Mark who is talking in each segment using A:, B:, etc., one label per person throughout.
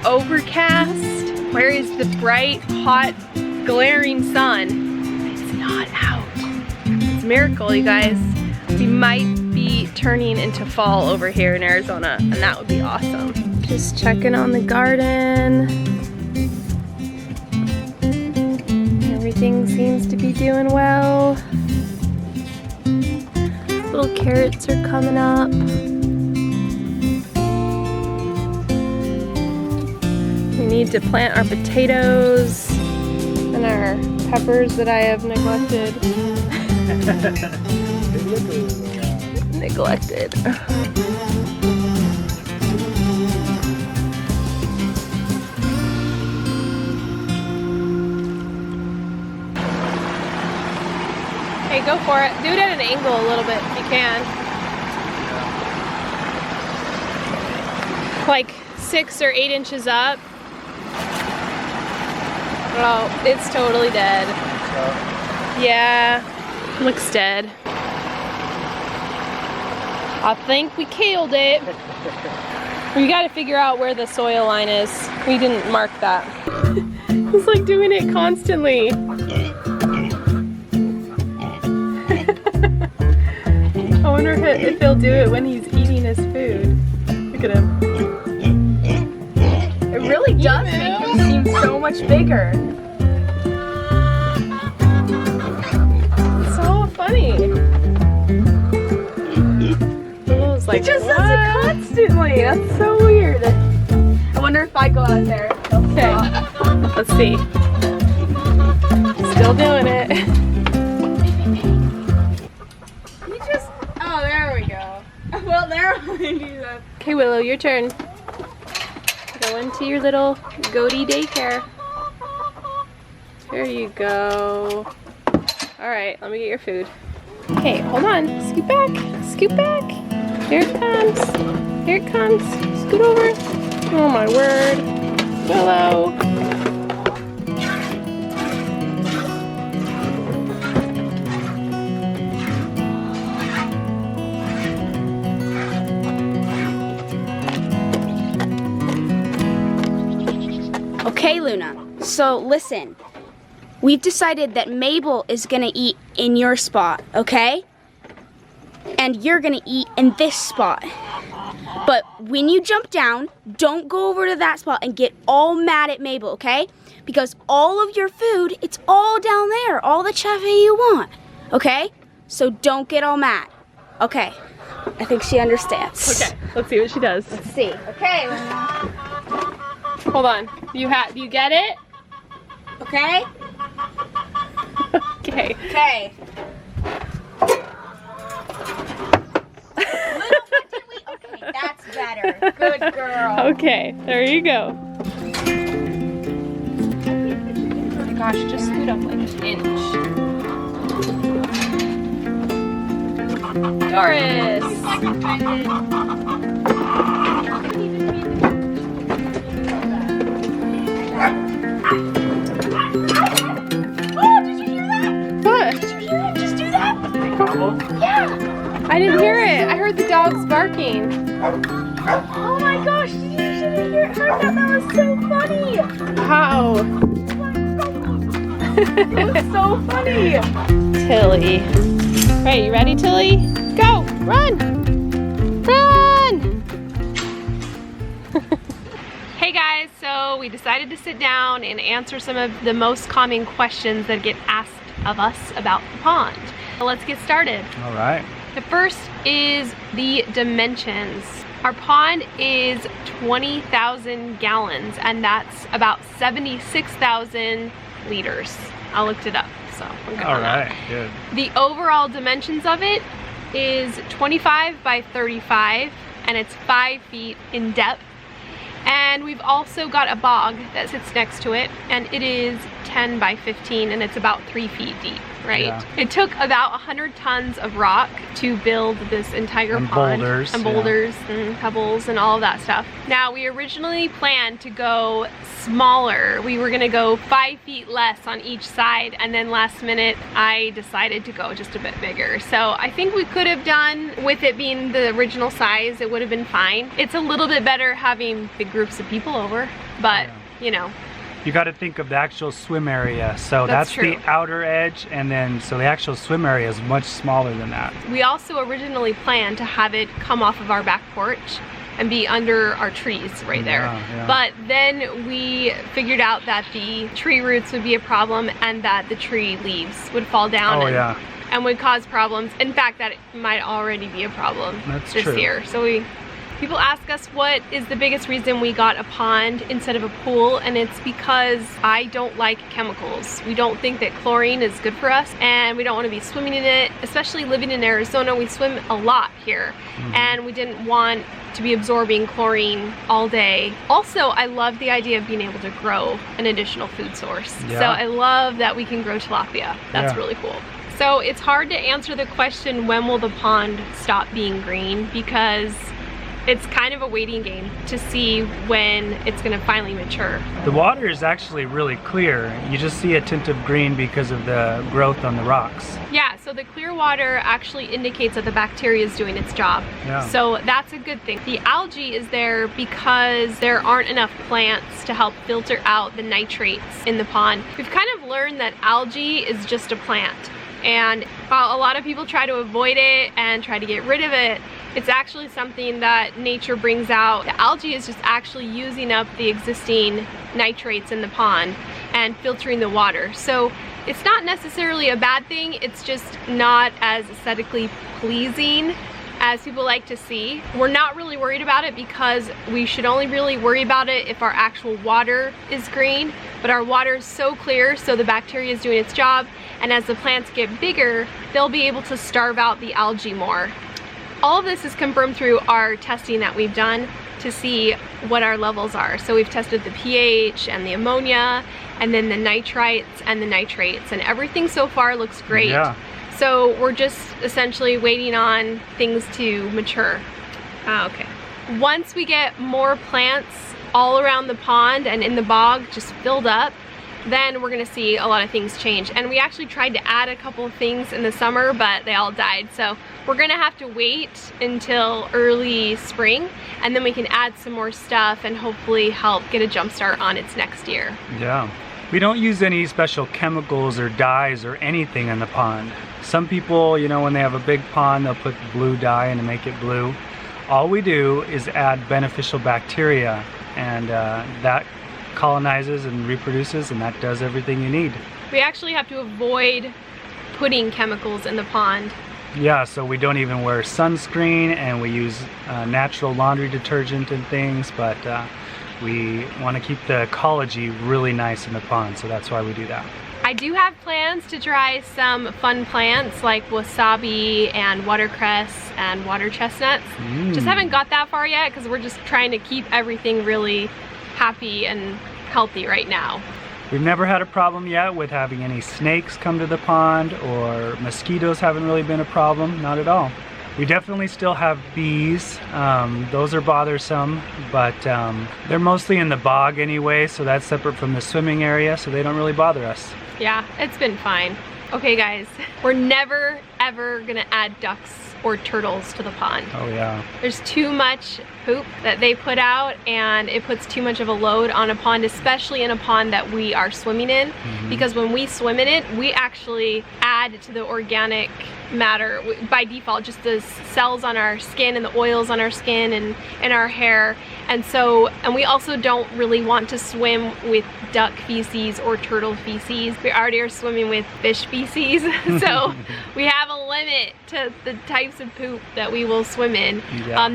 A: overcast. Where is the bright, hot, glaring sun? It's not out. It's a miracle, you guys. We might be turning into fall over here in Arizona, and that would be awesome. Just checking on the garden. Everything seems to be doing well. Little carrots are coming up. We need to plant our potatoes and our peppers that I have neglected. Neglected. Hey, go for it. Do it at an angle a little bit if you can. Like 6 or 8 inches up. Oh, it's totally dead. Yeah, looks dead. I think we killed it. We gotta figure out where the soil line is. We didn't mark that. He's like doing it constantly. I wonder if he'll do it when he's eating his food. Look at him. It really does make him seem so much bigger. It's so funny. Like, he just does it constantly. That's so weird. I wonder if I go out there. Okay. Let's see. Still doing it. You just. Oh, there we go. Well, there we do that. Okay, Willow, your turn. Go into your little goatee daycare. There you go. All right, let me get your food. Okay, hold on. Scoot back. Scoot back. Here it comes. Here it comes. Scoot over. Oh my word. Willow.
B: Okay, Luna. So listen. We've decided that Mabel is gonna eat in your spot, okay? And you're gonna eat in this spot. But when you jump down, don't go over to that spot and get all mad at Mabel, okay? Because all of your food, it's all down there, all the chaffee you want, okay? So don't get all mad. Okay, I think she understands.
A: Okay, let's see what she does.
B: Let's see. Okay.
A: Hold on. You get it?
B: Okay?
A: Okay.
B: Okay. Okay, that's better. Good girl.
A: Okay, there you go.
B: Oh my gosh, just scoot up like an inch.
A: Doris.
B: Oh, did you hear that?
A: What?
B: Did you hear it? Just do that. Yeah.
A: I didn't hear it. I heard the dogs barking.
B: Oh my gosh, did you hear it? Heard that? That was so funny.
A: How?
B: That was so funny.
A: Tilly. Right, you ready, Tilly? Go! Run! Run! Hey guys, so we decided to sit down and answer some of the most common questions that get asked of us about the pond. So let's get started.
C: All right.
A: The first is the dimensions. Our pond is 20,000 gallons, and that's about 76,000 liters. I looked it up, so I'm good on that.
C: Good.
A: The overall dimensions of it is 25 by 35, and it's 5 feet in depth. And we've also got a bog that sits next to it, and it is 10 by 15, and it's about 3 feet deep, right?
C: Yeah.
A: It took about 100 tons of rock to build this entire
C: And
A: pond.
C: boulders,
A: and boulders and pebbles and all of that stuff. Now, we originally planned to go smaller. We were gonna go 5 feet less on each side, and then last minute, I decided to go just a bit bigger. So I think we could have done, with it being the original size, it would have been fine. It's a little bit better having big groups of people over. but you know.
C: You got to think of the actual swim area. So that's
A: true.
C: the outer edge, and then so the actual swim area is much smaller than that.
A: We also originally planned to have it come off of our back porch and be under our trees right there.
C: Yeah.
A: But then we figured out that the tree roots would be a problem and that the tree leaves would fall down and would cause problems. In fact, that might already be a problem this year. So people ask us what is the biggest reason we got a pond instead of a pool, and it's because I don't like chemicals. We don't think that chlorine is good for us, and we don't want to be swimming in it, especially living in Arizona. We swim a lot here, and we didn't want to be absorbing chlorine all day. Also, I love the idea of being able to grow an additional food source. So I love that we can grow tilapia. That's really cool. So it's hard to answer the question, when will the pond stop being green? Because it's kind of a waiting game to see when it's gonna finally mature.
C: The water is actually really clear. You just see a tint of green because of the growth on the rocks.
A: Yeah, so the clear water actually indicates that the bacteria is doing its job. So that's a good thing. The algae is there because there aren't enough plants to help filter out the nitrates in the pond. We've kind of learned that algae is just a plant. And while a lot of people try to avoid it and try to get rid of it, it's actually something that nature brings out. The algae is just actually using up the existing nitrates in the pond and filtering the water. So it's not necessarily a bad thing, it's just not as aesthetically pleasing as people like to see. We're not really worried about it because we should only really worry about it if our actual water is green, but our water is so clear, so the bacteria is doing its job, and as the plants get bigger, they'll be able to starve out the algae more. All of this is confirmed through our testing that we've done to see what our levels are. So we've tested the pH and the ammonia, and then the nitrites and the nitrates, and everything so far looks great. So we're just essentially waiting on things to mature. Okay. Once we get more plants all around the pond and in the bog just filled up, then we're gonna see a lot of things change. And we actually tried to add a couple of things in the summer, but they all died. So we're gonna have to wait until early spring, and then we can add some more stuff and hopefully help get a jump start on its next year.
C: We don't use any special chemicals or dyes or anything in the pond. Some people, you know, when they have a big pond, they'll put blue dye in to make it blue. All we do is add beneficial bacteria, and that colonizes and reproduces, and that does everything you need.
A: We actually have to avoid putting chemicals in the pond.
C: So we don't even wear sunscreen, and we use natural laundry detergent and things, but we want to keep the ecology really nice in the pond, so that's why we do that.
A: I do have plans to try some fun plants like wasabi and watercress and water chestnuts. Just haven't got that far yet because we're just trying to keep everything really happy and healthy right now.
C: We've never had a problem yet with having any snakes come to the pond, or mosquitoes haven't really been a problem, not at all. We definitely still have bees. Those are bothersome, but they're mostly in the bog anyway, so that's separate from the swimming area, so they don't really bother us.
A: Yeah, it's been fine. Okay guys, we're never ever gonna add ducks or turtles to the pond. There's too much poop that they put out, and it puts too much of a load on a pond, especially in a pond that we are swimming in, because when we swim in it, we actually add to the organic matter by default, just the cells on our skin and the oils on our skin and in our hair. And we also don't really want to swim with duck feces or turtle feces. We already are swimming with fish feces, so we have a limit to the types of poop that we will swim in.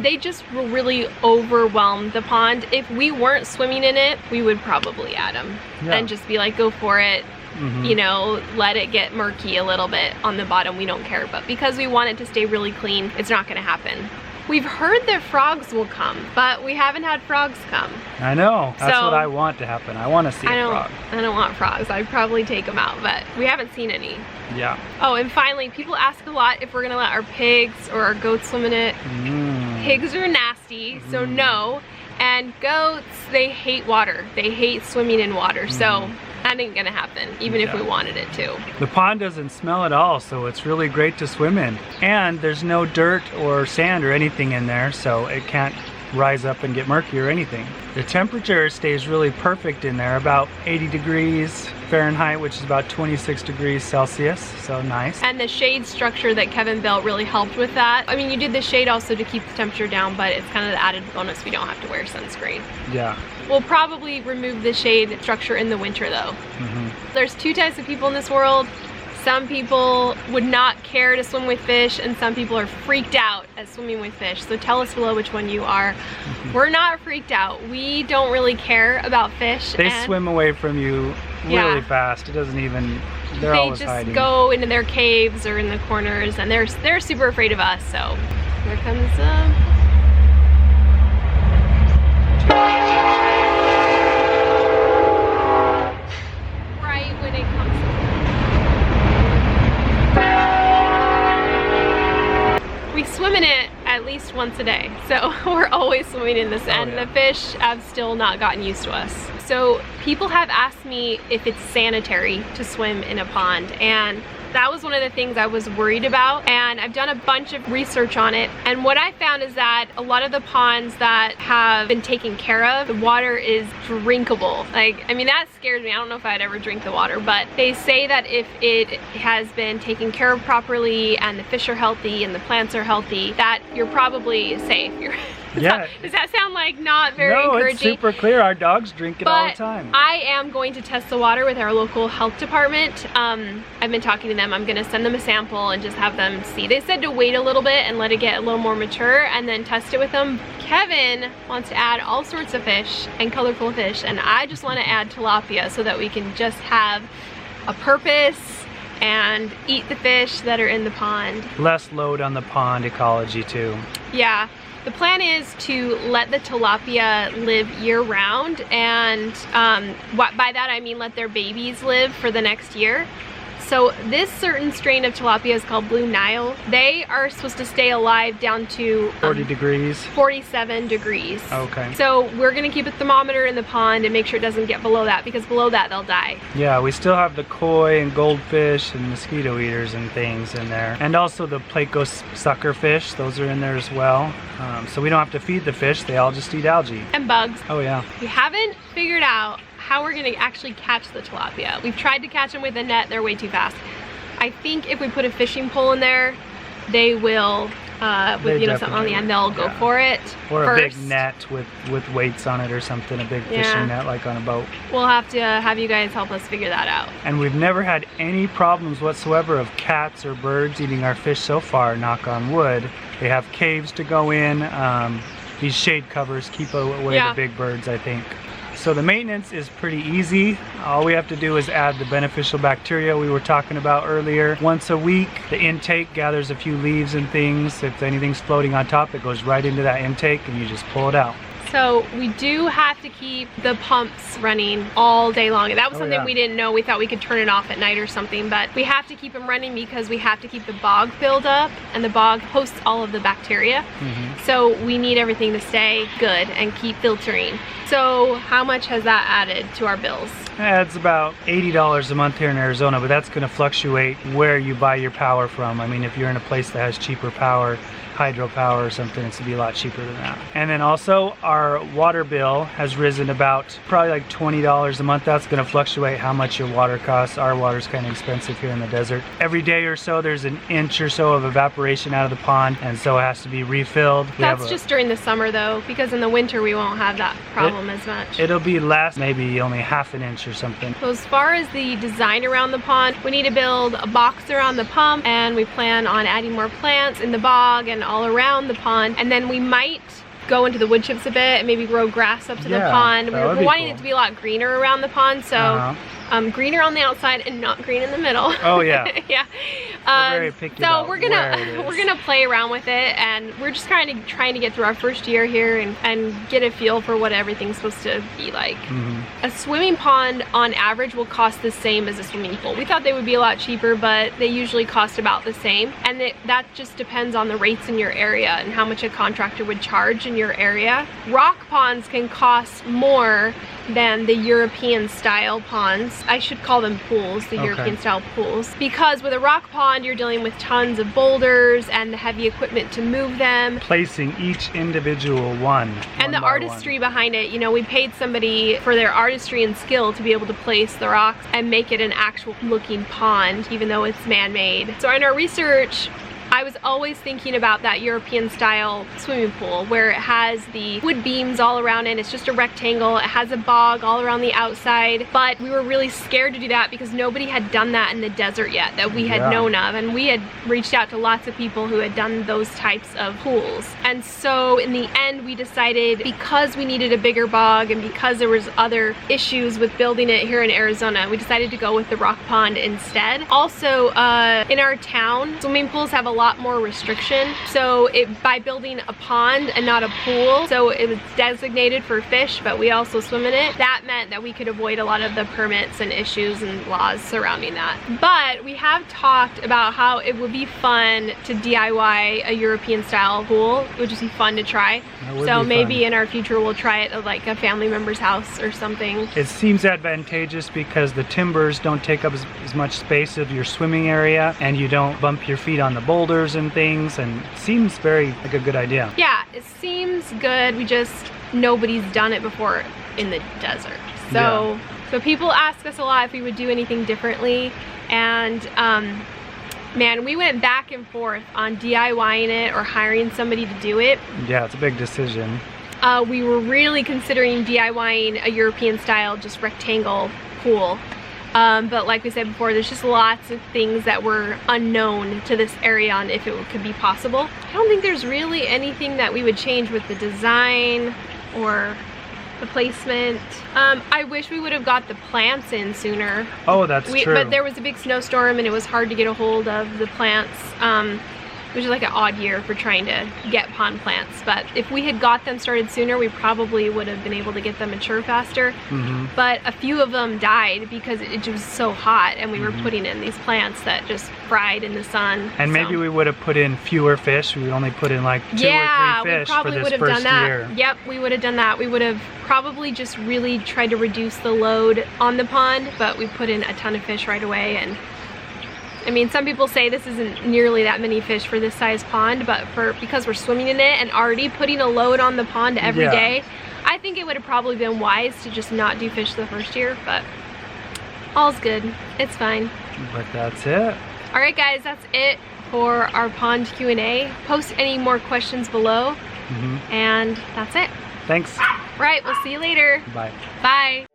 A: They just will really overwhelm the pond. If we weren't swimming in it, we would probably add them and just be like, go for it. You know, let it get murky a little bit on the bottom, we don't care. But because we want it to stay really clean, it's not gonna happen. We've heard that frogs will come, but we haven't had frogs come.
C: I know, that's what I want to happen. I want to see a frog.
A: I don't want frogs. I'd probably take them out, but we haven't seen any. Oh, and finally, people ask a lot if we're gonna let our pigs or our goats swim in it. Pigs are nasty, so no. And goats, they hate water. They hate swimming in water, so that ain't gonna happen, even if we wanted it to.
C: The pond doesn't smell at all, so it's really great to swim in. And there's no dirt or sand or anything in there, so it can't rise up and get murky or anything. The temperature stays really perfect in there, about 80 degrees Fahrenheit, which is about 26 degrees Celsius, so nice.
A: And the shade structure that Kevin built really helped with that. I mean, you did the shade also to keep the temperature down, but it's kind of the added bonus we don't have to wear sunscreen.
C: Yeah.
A: We'll probably remove the shade structure in the winter though. There's two types of people in this world. Some people would not care to swim with fish, and some people are freaked out at swimming with fish. So tell us below which one you are. We're not freaked out. We don't really care about fish.
C: They swim away from you really fast. It doesn't even, they're always hiding. They just go into their caves or in the corners, and they're super afraid of us. So here comes right when it comes. We swim in it at least once a day, so we're always swimming in this, and the fish have still not gotten used to us. So people have asked me if it's sanitary to swim in a pond, and that was one of the things I was worried about, and I've done a bunch of research on it, and what I found is that a lot of the ponds that have been taken care of, the water is drinkable. Like, I mean, that scares me. I don't know if I'd ever drink the water, but they say that if it has been taken care of properly and the fish are healthy and the plants are healthy, that you're probably safe. Does that sound like not very encouraging? No, it's super clear. Our dogs drink it all the time.
A: I am going to test the water with our local health department. I've been talking to them. I'm going to send them a sample and just have them see. They said to wait a little bit and let it get a little more mature and then test it with them. Kevin wants to add all sorts of fish and colorful fish, and I just want to add tilapia so that we can just have a purpose and eat the fish that are in the pond.
C: Less load on the pond ecology too.
A: Yeah. The plan is to let the tilapia live year-round, and by that I mean let their babies live for the next year. So this certain strain of tilapia is called Blue Nile. They are supposed to stay alive down to
C: 40 degrees?
A: 47 degrees.
C: Okay.
A: So we're gonna keep a thermometer in the pond and make sure it doesn't get below that, because below that they'll die.
C: Yeah, we still have the koi and goldfish and mosquito eaters and things in there. And also the Placo suckerfish, those are in there as well. So we don't have to feed the fish, they all just eat algae.
A: And bugs.
C: Oh yeah.
A: We haven't figured out how we're gonna actually catch the tilapia. We've tried to catch them with a net, they're way too fast. I think if we put a fishing pole in there, they will, with something on the end, they'll go for it.
C: Or a big net with weights on it or something, a big fishing net like on a boat.
A: We'll have to have you guys help us figure that out.
C: And we've never had any problems whatsoever of cats or birds eating our fish so far, knock on wood. They have caves to go in. These shade covers keep away the big birds, I think. So the maintenance is pretty easy. All we have to do is add the beneficial bacteria we were talking about earlier. Once a week, the intake gathers a few leaves and things. If anything's floating on top, it goes right into that intake and you just pull it out.
A: So we do have to keep the pumps running all day long. And that was something we didn't know. We thought we could turn it off at night or something, but we have to keep them running because we have to keep the bog filled up, and the bog hosts all of the bacteria. So we need everything to stay good and keep filtering. So how much has that added to our bills?
C: It's about $80 a month here in Arizona, but that's going to fluctuate where you buy your power from. I mean, if you're in a place that has cheaper power, hydropower or something, it's gonna be a lot cheaper than that. And then also our water bill has risen about probably like $20 a month. That's gonna fluctuate how much your water costs. Our water's kind of expensive here in the desert. Every day or so there's an inch or so of evaporation out of the pond, and so it has to be refilled.
A: That's just during the summer though, because in the winter we won't have that problem as much.
C: It'll be less, maybe only half an inch or something.
A: So as far as the design around the pond, we need to build a box around the pump, and we plan on adding more plants in the bog and all around the pond, and then we might go into the wood chips a bit and maybe grow grass up to the pond. We're wanting it to be a lot greener around the pond, so greener on the outside and not green in the middle.
C: Oh yeah.
A: Yeah.
C: Very picky
A: so we're gonna play around with it, and we're just kind of trying to get through our first year here and get a feel for what everything's supposed to be like. A swimming pond on average will cost the same as a swimming pool. We thought they would be a lot cheaper, but they usually cost about the same, and that just depends on the rates in your area and how much a contractor would charge in your area. Rock ponds can cost more than the European style ponds. I should call them pools, the European style pools. Because with a rock pond, you're dealing with tons of boulders and the heavy equipment to move them.
C: Placing each individual one.
A: And the artistry behind it, you know, we paid somebody for their artistry and skill to be able to place the rocks and make it an actual looking pond, even though it's man-made. So in our research, I was always thinking about that European style swimming pool where it has the wood beams all around it. It's just a rectangle. It has a bog all around the outside, but we were really scared to do that because nobody had done that in the desert yet that we had known of, and we had reached out to lots of people who had done those types of pools. And so in the end we decided, because we needed a bigger bog and because there was other issues with building it here in Arizona, we decided to go with the rock pond instead. Also, in our town, swimming pools have a lot more restriction. So by building a pond and not a pool, so it was designated for fish, but we also swim in it, that meant that we could avoid a lot of the permits and issues and laws surrounding that. But we have talked about how it would be fun to DIY a European style pool. It would just be fun to try. So maybe in our future we'll try it at like a family member's house or something.
C: It seems advantageous because the timbers don't take up as much space of your swimming area, and you don't bump your feet on the boulders and things, and it seems very like a good idea.
A: Yeah, it seems good. We just, nobody's done it before in the desert. So people ask us a lot if we would do anything differently, and man, we went back and forth on DIYing it or hiring somebody to do it.
C: Yeah, it's a big decision.
A: We were really considering DIYing a European style, just rectangle pool. But like we said before, there's just lots of things that were unknown to this area on if it could be possible. I don't think there's really anything that we would change with the design or the placement. I wish we would have got the plants in sooner.
C: Oh, that's true.
A: But there was a big snowstorm and it was hard to get a hold of the plants. Which is like an odd year for trying to get pond plants. But if we had got them started sooner, we probably would have been able to get them mature faster. But a few of them died because it was so hot and we were putting in these plants that just fried in the sun.
C: And maybe we would have put in fewer fish. We would only put in like 2 or 3 fish
A: we probably
C: for this
A: would have
C: first
A: done that.
C: year.
A: Yep, we would have done that. We would have probably just really tried to reduce the load on the pond, but we put in a ton of fish right away. And I mean, some people say this isn't nearly that many fish for this size pond, but because we're swimming in it and already putting a load on the pond every day, I think it would have probably been wise to just not do fish the first year, but all's good. It's fine.
C: But that's it.
A: All right, guys, that's it for our pond Q&A. Post any more questions below, and that's it.
C: Thanks.
A: Right, we'll see you later.
C: Bye.
A: Bye.